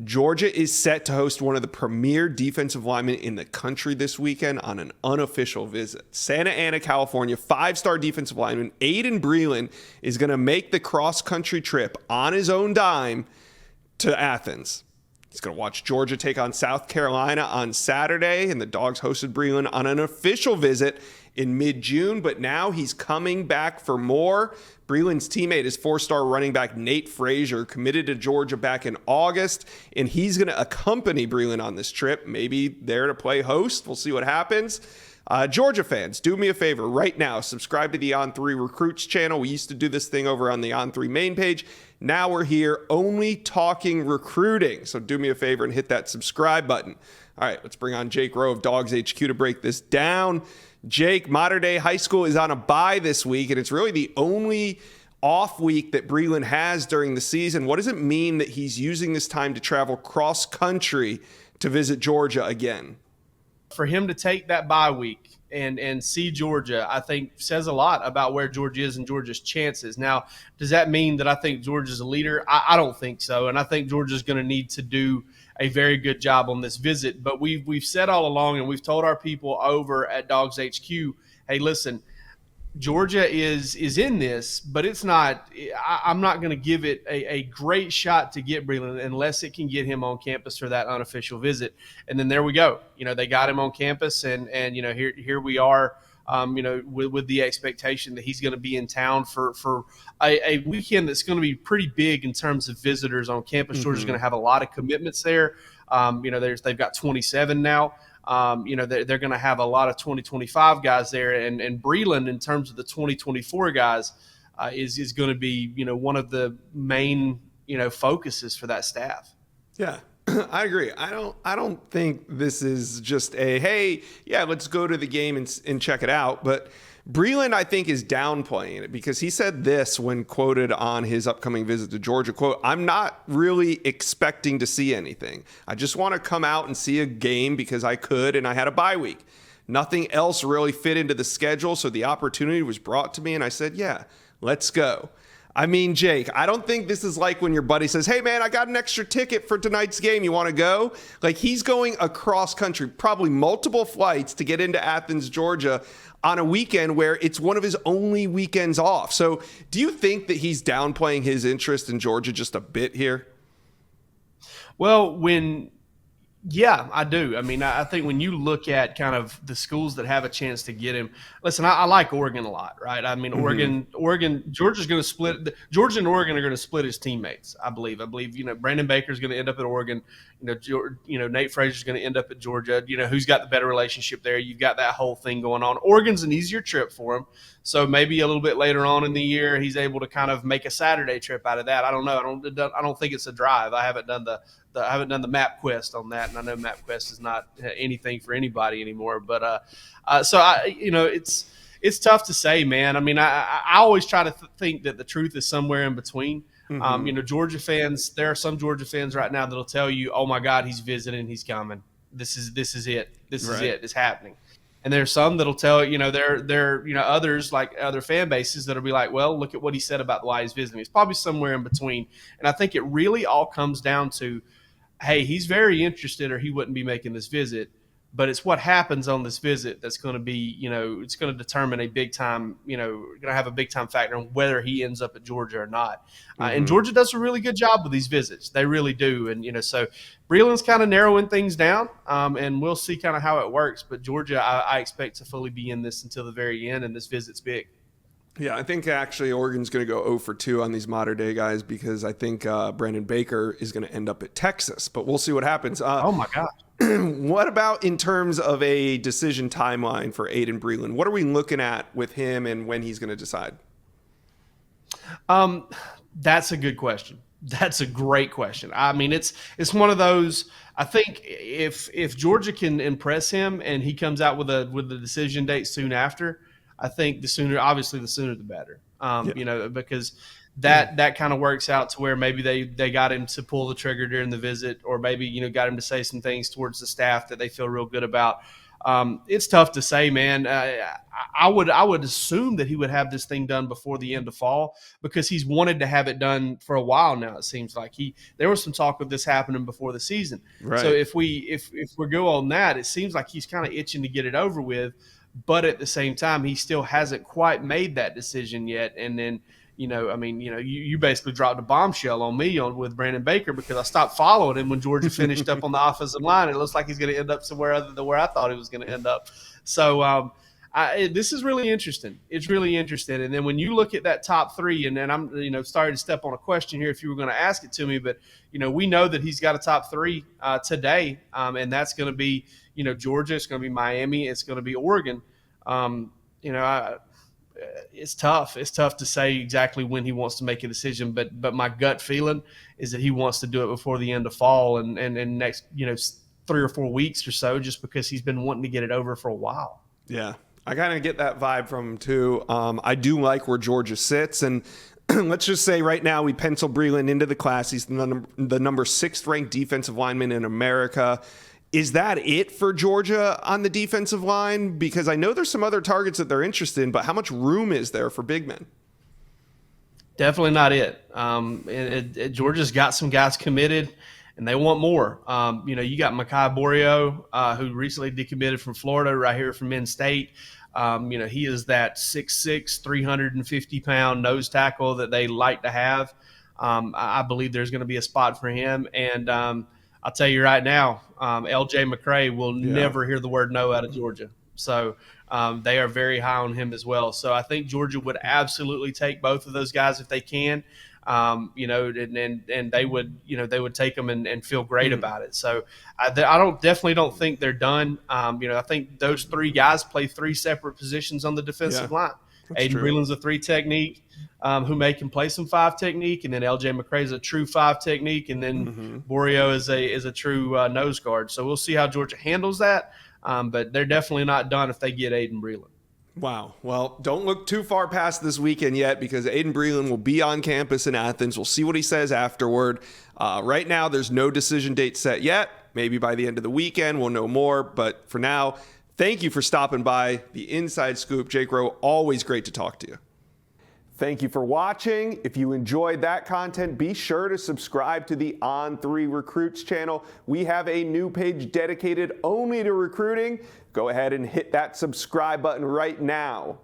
Georgia is set to host one of the premier defensive linemen in the country this weekend on an unofficial visit. Santa Ana, California, 5-star defensive lineman Aiden Breland is going to make the cross-country trip on his own dime to Athens. He's going to watch Georgia take on South Carolina on Saturday, and the Dogs hosted Breland on an official visit in mid-June, but now he's coming back for more. Breland's teammate is 4-star running back Nate Frazier, committed to Georgia back in August, and he's going to accompany Breland on this trip, maybe there to play host. We'll see what happens. Georgia fans, do me a favor right now. Subscribe to the On3 Recruits channel. We used to do this thing over on the On3 main page. Now we're here only talking recruiting. So do me a favor and hit that subscribe button. All right, let's bring on Jake Rowe of Dawgs HQ to break this down. Jake, Mater Dei High School is on a bye this week, and it's really the only off week that Breland has during the season. What does it mean that he's using this time to travel cross country to visit Georgia again? For him to take that bye week and see Georgia, I think says a lot about where Georgia is and Georgia's chances. Now, does that mean that I think Georgia's a leader? I don't think so, and I think Georgia's going to need to do a very good job on this visit. But we've said all along, and we've told our people over at Dogs HQ, hey, listen, Georgia is in this, but it's not. I'm not going to give it a great shot to get Breland unless it can get him on campus for that unofficial visit. And then there we go. They got him on campus, and here we are. With the expectation that he's going to be in town for a weekend that's going to be pretty big in terms of visitors on campus. Georgia's going to have a lot of commitments there. They've got 27 now. They're going to have a lot of 2025 guys there, and Breland, in terms of the 2024 guys, is going to be one of the main focuses for that staff. Yeah. I agree. I don't think this is just let's go to the game and check it out. But Breland, I think, is downplaying it because he said this when quoted on his upcoming visit to Georgia, quote, "I'm not really expecting to see anything. I just want to come out and see a game because I could and I had a bye week. Nothing else really fit into the schedule, so the opportunity was brought to me and I said, yeah, let's go." I mean, Jake, I don't think this is like when your buddy says, hey, man, I got an extra ticket for tonight's game. You want to go? Like, he's going across country, probably multiple flights to get into Athens, Georgia on a weekend where it's one of his only weekends off. So do you think that he's downplaying his interest in Georgia just a bit here? Well, yeah, I do. I mean, I think when you look at kind of the schools that have a chance to get him, listen, I like Oregon a lot, right? I mean, Oregon, Georgia's going to split. Georgia and Oregon are going to split his teammates, I believe. Brandon Baker's going to end up at Oregon. Nate Frazier's going to end up at Georgia. Who's got the better relationship there? You've got that whole thing going on. Oregon's an easier trip for him. So maybe a little bit later on in the year, he's able to kind of make a Saturday trip out of that. I don't know. I don't think it's a drive. I haven't done the MapQuest on that, and I know MapQuest is not anything for anybody anymore. But it's tough to say, man. I mean, I always try to think that the truth is somewhere in between. Georgia fans, there are some Georgia fans right now that'll tell you, "Oh my God, he's visiting, he's coming. This is it. This is it. It's happening." And there's some that'll tell others, like other fan bases, that'll be like, well, look at what he said about why he's visiting. It's probably somewhere in between. And I think it really all comes down to, hey, he's very interested or he wouldn't be making this visit. But it's what happens on this visit that's going to be, it's going to determine a big time, going to have a big time factor on whether he ends up at Georgia or not. And Georgia does a really good job with these visits. They really do. And, so Breland's kind of narrowing things down, and we'll see kind of how it works. But Georgia, I expect to fully be in this until the very end, and this visit's big. Yeah, I think actually Oregon's going to go 0 for 2 on these Mater Dei guys because I think Brandon Baker is going to end up at Texas. But we'll see what happens. Oh, my gosh. What about in terms of a decision timeline for Aiden Breland? What are we looking at with him and when he's going to decide? That's a good question. That's a great question. I mean, it's one of those. I think if Georgia can impress him and he comes out with a decision date soon after, I think the sooner the better. Because that kind of works out to where maybe they got him to pull the trigger during the visit, or maybe got him to say some things towards the staff that they feel real good about. It's tough to say, man. I would assume that he would have this thing done before the end of fall because he's wanted to have it done for a while now. It seems like there was some talk of this happening before the season. Right. So if we go on that, it seems like he's kind of itching to get it over with. But at the same time, he still hasn't quite made that decision yet. And then, you basically dropped a bombshell on me with Brandon Baker because I stopped following him when Georgia finished up on the offensive line. It looks like he's going to end up somewhere other than where I thought he was going to end up. So this is really interesting. It's really interesting. And then when you look at that top three, and then I'm starting to step on a question here if you were going to ask it to me, but we know that he's got a top three today, and that's going to be Georgia, it's going to be Miami, it's going to be Oregon. It's tough. It's tough to say exactly when he wants to make a decision, but my gut feeling is that he wants to do it before the end of fall and next 3 or 4 weeks or so, just because he's been wanting to get it over for a while. Yeah, I kind of get that vibe from him too. I do like where Georgia sits, and let's just say right now we pencil Breland into the class. He's the number 6th ranked defensive lineman in America. Is that it for Georgia on the defensive line? Because I know there's some other targets that they're interested in, but how much room is there for big men? Definitely not it. Georgia's got some guys committed, and they want more. You got Mekhi Borio, who recently decommitted from Florida, right here from Penn State. He is that 6'6", 350-pound nose tackle that they like to have. I believe there's going to be a spot for him, and I'll tell you right now, L.J. McCray will never hear the word no out of Georgia. So they are very high on him as well. So I think Georgia would absolutely take both of those guys if they can, and they would take them and feel great about it. So I definitely don't think they're done. I think those 3 guys play 3 separate positions on the defensive line. Aiden Breland's a 3 technique, who can play some 5 technique, and then L.J. McCray is a true 5 technique, and then Borio is a true nose guard. So we'll see how Georgia handles that, but they're definitely not done if they get Aiden Breland. Wow. Well, don't look too far past this weekend yet because Aiden Breland will be on campus in Athens. We'll see what he says afterward. Right now, there's no decision date set yet. Maybe by the end of the weekend, we'll know more. But for now, thank you for stopping by the Inside Scoop. Jake Rowe, always great to talk to you. Thank you for watching. If you enjoyed that content, be sure to subscribe to the On3 Recruits channel. We have a new page dedicated only to recruiting. Go ahead and hit that subscribe button right now.